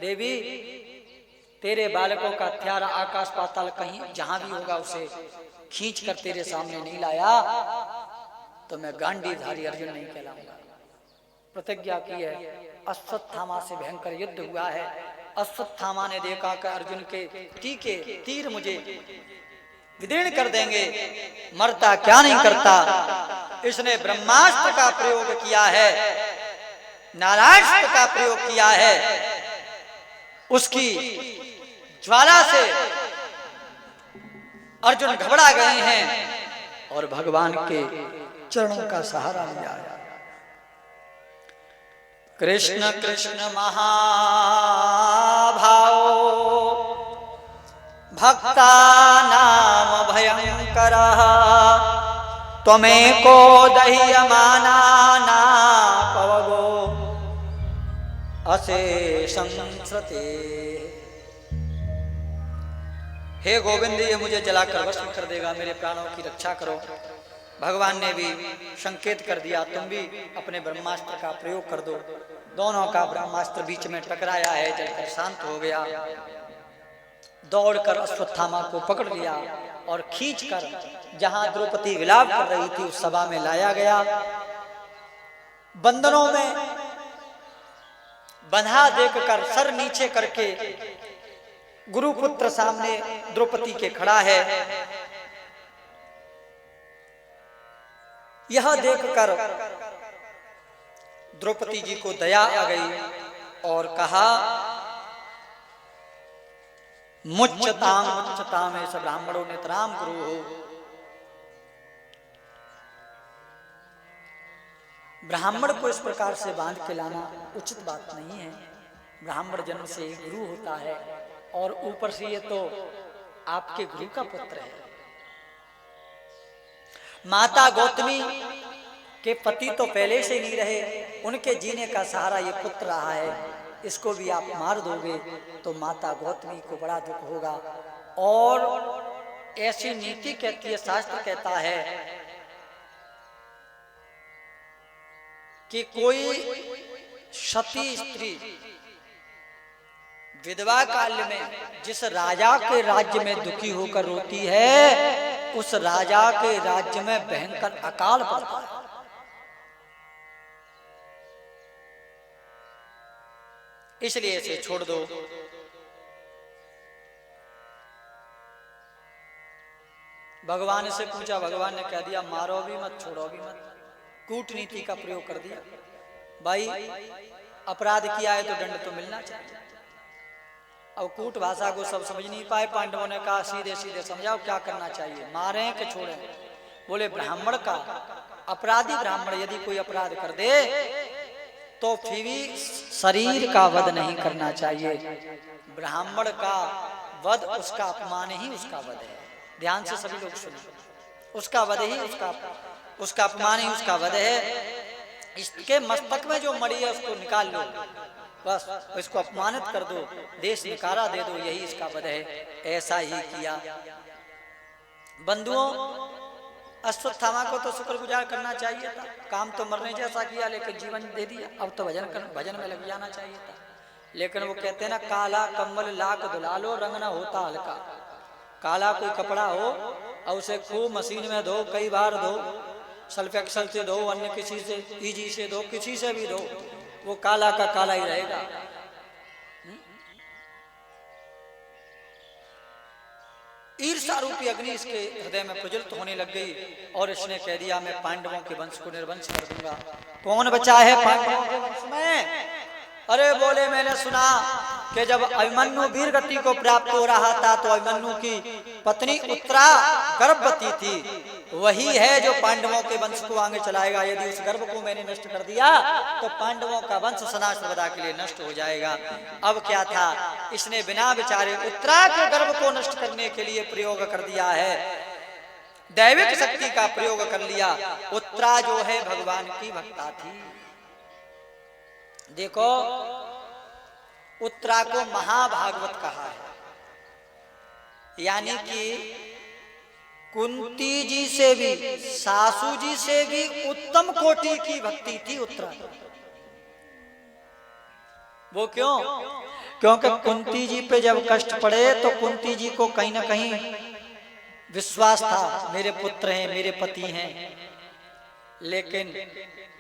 देवी तेरे बालकों का हत्यारा आकाश पाताल कहीं जहां भी होगा उसे खींच कर तेरे सामने नहीं लाया तो मैं गांडीधारी अर्जुन नहीं कहलाऊंगा। प्रतिज्ञा की है। अश्वत्थामा से भयंकर युद्ध हुआ है। अश्वत्थामा ने देखा कि अर्जुन के तीर मुझे विदीर्ण कर देंगे, मरता क्या नहीं करता। इसने ब्रह्मास्त्र का प्रयोग किया है, नारायणास्त्र का प्रयोग किया है। उसकी ज्वाला से अर्जुन घबरा गए हैं और भगवान के चरणों का सहारा लिया है। कृष्ण कृष्ण महाभाव भक्ता नाम भयंकर त्वमेको दह्यमाना नापवगो अशेषं श्रुते। हे गोविंद, ये मुझे जलाकर भस्म कर देगा, मेरे प्राणों की रक्षा करो। भगवान ने भी संकेत कर दिया, तुम भी अपने ब्रह्मास्त्र का प्रयोग कर दो। दोनों का ब्रह्मास्त्र बीच में टकराया है, जलकर शांत हो गया। दौड़कर अश्वत्थामा को पकड़ लिया और खींचकर जहां द्रौपदी विलाप कर रही थी उस सभा में लाया गया। बंधनों में बंधा देखकर सर नीचे करके गुरुपुत्र सामने द्रौपदी के खड़ा है। यह देखकर द्रौपदी जी को दया आ गई और कहा, मुच्चताम ऐसा ब्राह्मणों ने तराम गुरु हो। ब्राह्मण को इस प्रकार से बांध के लाना उचित बात नहीं है। ब्राह्मण जन्म से ही गुरु होता है और ऊपर से ये तो आपके गुरु का पुत्र है। माता गौतमी के पति तो पहले से नहीं रहे, उनके जीने का सहारा ये पुत्र रहा है। इसको भी आप मार दोगे तो माता गौतमी को बड़ा दुख होगा। और ऐसी नीति कहती है, शास्त्र कहता है कि कोई सती स्त्री विधवा काल में जिस राजा के राज्य में दुखी होकर रोती है, उस राजा के राज्य में भयंकर अकाल पड़ता है। इसलिए इसे छोड़ दो। भगवान से पूछा, भगवान ने कह दिया मारो भी मत, छोड़ो भी मत। कूटनीति का प्रयोग कर दिया। भाई अपराध किया है तो दंड तो मिलना चाहिए। अब कूट भाषा को सब समझ नहीं पाए। पांडवों ने कहा सीधे सीधे समझाओ क्या करना चाहिए, मारें कि छोड़ें। बोले ब्राह्मण का, अपराधी ब्राह्मण यदि कोई अपराध कर दे तो फिर भी शरीर का वध नहीं करना चाहिए। ब्राह्मण का वध, उसका अपमान ही उसका वध है। ध्यान से सभी लोग सुने, उसका वध ही उसका अपमान ही उसका वध है। इसके मस्तक में जो मड़ी है उसको निकाल लो, बस इसको अपमानित कर दो, देश निकारा दे दो, यही इसका वध है। ऐसा ही किया। बंधुओं, अश्वत्थामा को तो शुक्रगुजार करना चाहिए था। काम तो मरने जैसा किया लेकिन जीवन दे दिया। अब तो भजन में लग जाना चाहिए था। लेकिन वो कहते हैं ना, काला कम्बल लाख धुला लो रंग ना होता हल्का। काला कोई कपड़ा हो और उसे खूब मशीन में धो, कई बार धो, सल्फ एक्सल से धो, अन्य किसी से, ईजी से धो, किसी से भी धो, वो काला का काला ही रहेगा। ईर्षा रूपी अग्नि इसके हृदय में प्रज्वलित होने लग गई और इसने कह दिया मैं पांडवों के वंश को निर्वंश कर दूंगा। कौन बचा है पांडवों के वंश में? अरे बोले मैंने सुना कि जब अभिमन्यु वीर गति को प्राप्त हो रहा था तो अभिमन्यु की पत्नी उत्तरा गर्भवती थी। वही है जो पांडवों के वंश को आगे चलाएगा। यदि उस गर्भ को मैंने नष्ट कर दिया तो पांडवों का वंश सदा सर्वदा के लिए नष्ट हो जाएगा। अब क्या था, इसने बिना विचारे उत्तरा के गर्भ को नष्ट करने के लिए प्रयोग कर दिया है। दैविक शक्ति का प्रयोग कर लिया। उत्तरा जो है भगवान की भक्ता थी। देखो, उत्तरा को महाभागवत कहा है। यानी कि कुंती जी से भी, सासू जी से भी उत्तम कोटि की भक्ति थी उत्तरा। वो क्यों? क्योंकि कुंती जी पे जब कष्ट पड़े तो कुंती जी को कहीं ना कहीं विश्वास था मेरे पुत्र हैं, मेरे पति हैं, लेकिन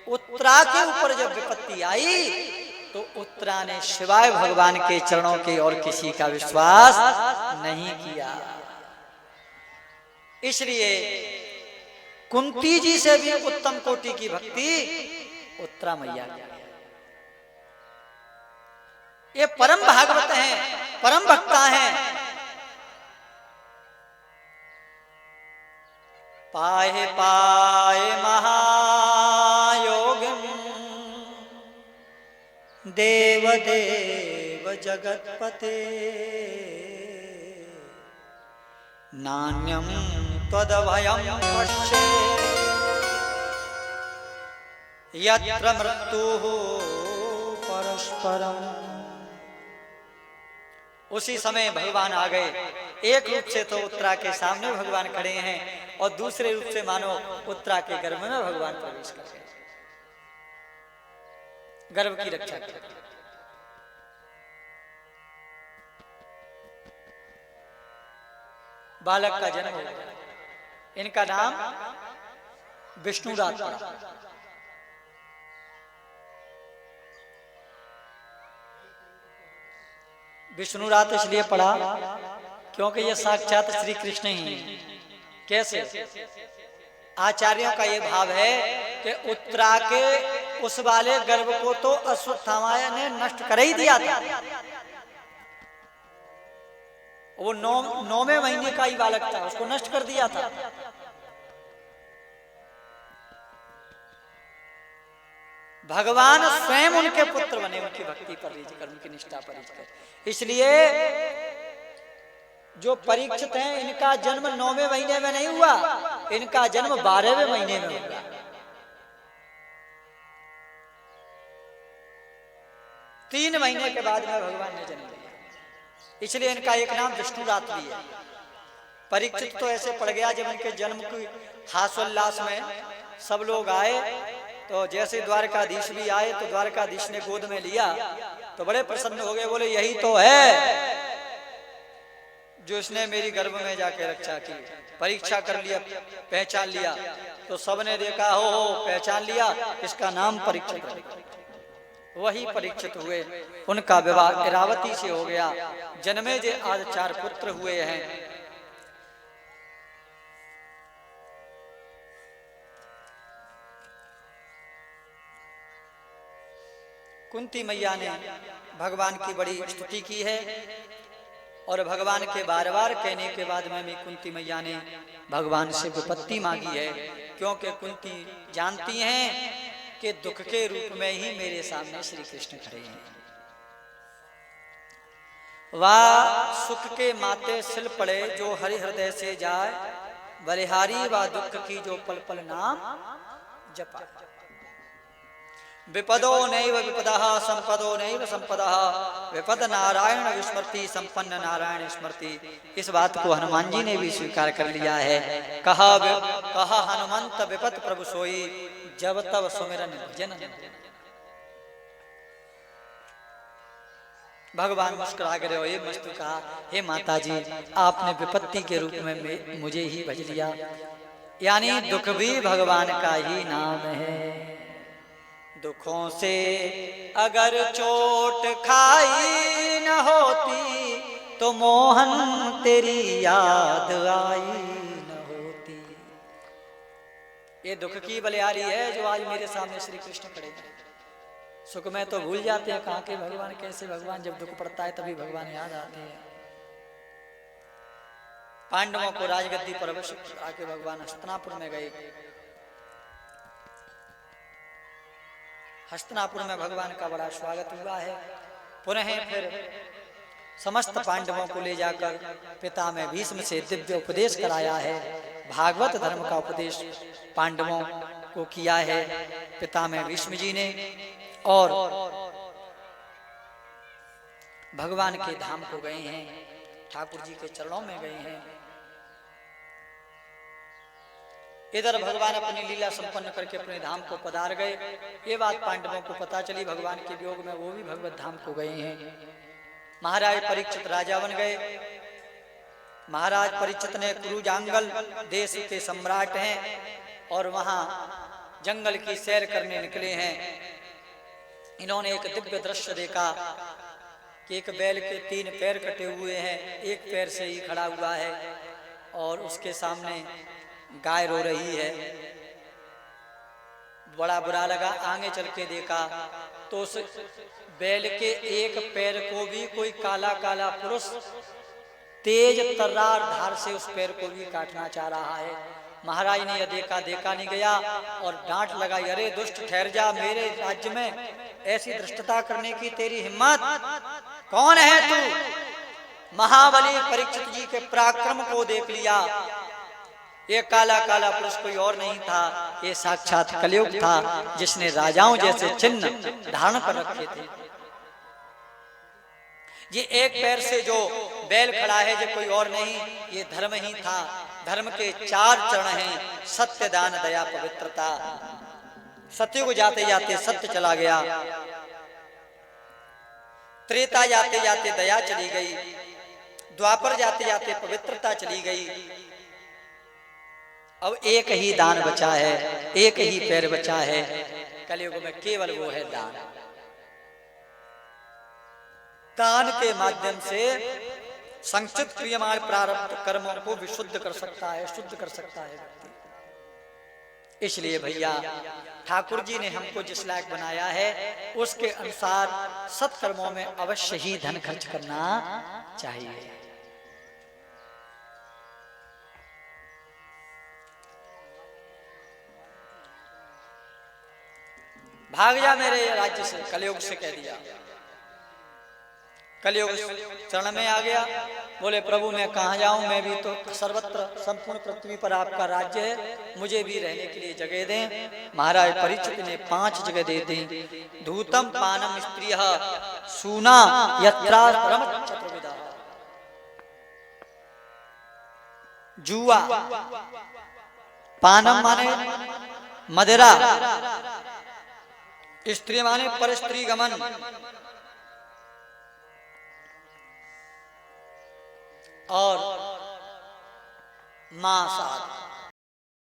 उत्तरा के ऊपर जब विपत्ति आई तो उत्तरा ने शिवाय भगवान के चरणों के और किसी का विश्वास नहीं किया। इसलिए कुंती जी से भी उत्तम कोटि की भक्ति उत्तरा मैया की। ये परम भागवत हैं, परम भक्ता हैं। पाहे पाए महायोगिम देव देव जगतपते नान्यम त्वदभयं पश्ये यत्र मृत्युः परस्परम। उसी समय भगवान आ गए। एक रूप से तो उत्तरा के सामने भगवान खड़े हैं और दूसरे रूप से मानो उत्तरा के गर्भ में भगवान प्रवेश कर गए, गर्भ की रक्षा कर। बालक का जन्म हो गया। इनका नाम विष्णुरात पड़ा। विष्णुरात इसलिए पड़ा क्योंकि ये साक्षात श्री कृष्ण ही हैं। कैसे? आचार्यों का ये भाव है कि उत्तरा के उस वाले गर्भ को तो अश्वत्थामा ने नष्ट कर ही दिया था। वो 9वें महीने का ही बालक था, उसको नष्ट कर दिया था। भगवान स्वयं उनके पुत्र बने, उनकी भक्ति पर रीझ कर, उनकी निष्ठा पर रीझ कर। इसलिए जो परीक्षित हैं, इनका जन्म 9वें महीने में नहीं हुआ, इनका जन्म 12वें महीने में हुआ। तीन महीने के बाद में भगवान ने जन्म लिया, इसलिए इनका एक नाम विष्णुरात भी है। परीक्षित तो ऐसे पड़ गया, जब इनके जन्म की हास्योल्लास में सब लोग आए तो जैसे द्वारकाधीश भी आए तो द्वारकाधीश ने गोद में लिया तो बड़े प्रसन्न हो गए, बोले यही तो है जो इसने मेरी गर्भ में जाके रक्षा की। परीक्षा कर लिया, पहचान लिया, तो सबने देखा हो पहचान लिया, इसका नाम परीक्षित है। वही परीक्षित हुए। उनका विवाह इरावती से हो गया। जन्मेजय आज 4 पुत्र हुए हैं। कुंती मैया ने भगवान की बड़ी स्तुति की है और भगवान के बार बार कहने के बाद में भी कुंती मैया ने भगवान से विपत्ति मांगी है, क्योंकि कुंती जानती हैं कि दुख के रूप में ही मेरे सामने श्री कृष्ण खड़े हैं। वह सुख के माते सिल पड़े जो हरि हृदय से जाए, बलिहारी व दुख की जो पल पल नाम जपा। विपदो नैव विपदः संपदो नैव संपदः, विपद नारायण विस्मृति संपन्न नारायण स्मृति। इस बात को हनुमान जी ने भी स्वीकार कर लिया है। कहा हनुमंत विपत प्रभु सोई, जब तब सुमिरन भजन। भगवान मुस्कुरा कर ये मस्त कहा, हे माता जी आपने विपत्ति के रूप में मुझे ही भज लिया। यानी दुख भी भगवान का ही नाम है। दुखों से अगर चोट खाई न होती तो मोहन तेरी याद आई न होती। ये दुख की बलिहारी है जो आज मेरे सामने श्री कृष्ण खड़े हैं। सुख में तो भूल जाते हैं कहाँ के भगवान, कैसे भगवान, जब दुख पड़ता है तभी भगवान याद आते हैं। पांडवों को राजगद्दी पर आके भगवान हस्तिनापुर में गए। हस्तिनापुर में भगवान का बड़ा स्वागत हुआ है। पुनः फिर समस्त पांडवों को ले जाकर पिता में भीष्म से दिव्य उपदेश कराया है। भागवत धर्म का उपदेश पांडवों को किया है पिता में भीष्म जी ने, और भगवान के धाम को गए हैं, ठाकुर जी के चरणों में गए हैं। इधर भगवान अपनी लीला संपन्न करके अपने धाम को पधार गए। ये बात पांडवों को पता चली। भगवान के वियोग में वो भी भगवत धाम को गए हैं। महाराज परीक्षित राजा बन गए। महाराज परीक्षित ने कुरुजांगल देश के सम्राट हैं और वहां जंगल की सैर करने निकले हैं। इन्होंने एक दिव्य दृश्य देखा कि एक बैल के 3 पैर कटे हुए हैं, एक पैर से ही खड़ा हुआ है और उसके सामने गाय रो रही है। बड़ा बुरा लगा। आगे चल के देखा तो उस बैल के एक पैर को भी कोई काला काला पुरुष तेज तर्रार धार से उस पैर को भी काटना चाह रहा है। महाराज ने यह देखा, देखा नहीं गया और डांट लगाई, अरे दुष्ट ठहर जा, मेरे राज्य में ऐसी धृष्टता करने की तेरी हिम्मत, कौन है तू? महाबली परीक्षित जी के पराक्रम को देख लिया। ये काला काला पुरुष कोई और नहीं था, ये साक्षात कलयुग था जिसने राजाओं जैसे चिन्ह धारण कर रखे थे। ये एक पैर से जो बैल खड़ा है ये कोई और नहीं, ये धर्म ही था। धर्म के 4 चरण हैं, सत्य, दान, दया, पवित्रता। सत्य को जाते जाते सत्य चला गया, त्रेता जाते जाते दया चली गई, द्वापर जाते जाते पवित्रता चली गई। अब एक ही दान बचा है, एक ही पैर बचा है कलयुग में, केवल वो है दान। दान के माध्यम से संचित क्रियमाण प्रारब्ध कर्मों को विशुद्ध कर सकता है, शुद्ध कर सकता है व्यक्ति। इसलिए भैया ठाकुर जी ने हमको जिस लायक बनाया है उसके अनुसार सत्कर्मों में अवश्य ही धन खर्च करना चाहिए। भाग जा मेरे राज्य से, कलयुग से कह दिया। कलयुग चरण में आ गया। बोले प्रभु मैं कहाँ जाऊं, मैं भी तो सर्वत्र संपूर्ण पृथ्वी पर आपका राज्य है, मुझे भी रहने के लिए जगह दें। महाराज परीक्षित ने 5 जगह दे दी। धूतम पानम स्त्रियः सूना यत्रारम चतुर्विधा। जुआ, पानम माने मदिरा, स्त्री माने परस्त्री गमन, और मांसाहार।